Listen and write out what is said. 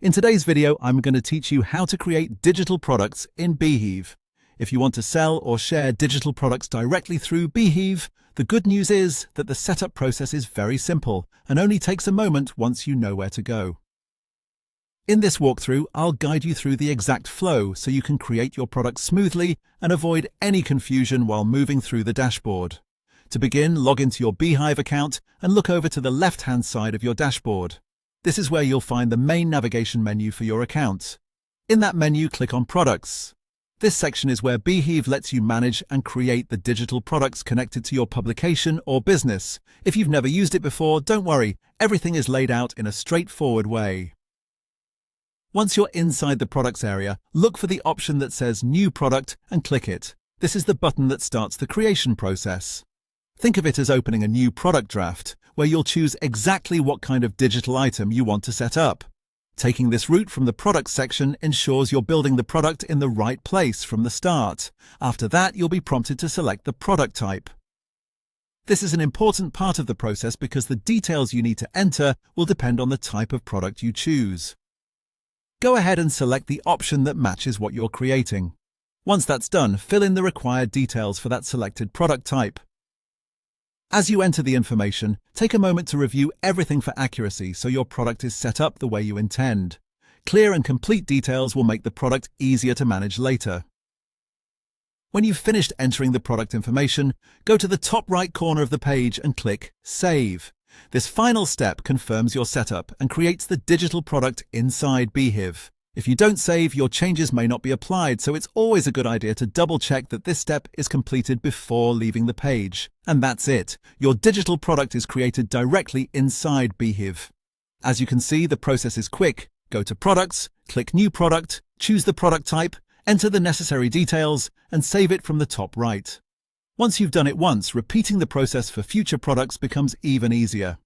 In today's video, I'm going to teach you how to create digital products in beehiiv. If you want to sell or share digital products directly through beehiiv, the good news is that the setup process is very simple and only takes a moment once you know where to go. In this walkthrough, I'll guide you through the exact flow so you can create your products smoothly and avoid any confusion while moving through the dashboard. To begin, log into your beehiiv account and look over to the left-hand side of your dashboard. This is where you'll find the main navigation menu for your account. In that menu, click on Products. This section is where beehiiv lets you manage and create the digital products connected to your publication or business. If you've never used it before, don't worry, everything is laid out in a straightforward way. Once you're inside the Products area, look for the option that says New Product and click it. This is the button that starts the creation process. Think of it as opening a new product draft, where you'll choose exactly what kind of digital item you want to set up. Taking this route from the Products section ensures you're building the product in the right place from the start. After that, you'll be prompted to select the product type. This is an important part of the process because the details you need to enter will depend on the type of product you choose. Go ahead and select the option that matches what you're creating. Once that's done, fill in the required details for that selected product type. As you enter the information, take a moment to review everything for accuracy so your product is set up the way you intend. Clear and complete details will make the product easier to manage later. When you've finished entering the product information, go to the top right corner of the page and click Save. This final step confirms your setup and creates the digital product inside beehiiv. If you don't save, your changes may not be applied, so it's always a good idea to double-check that this step is completed before leaving the page. And that's it. Your digital product is created directly inside beehiiv. As you can see, the process is quick. Go to Products, click New Product, choose the product type, enter the necessary details, and save it from the top right. Once you've done it once, repeating the process for future products becomes even easier.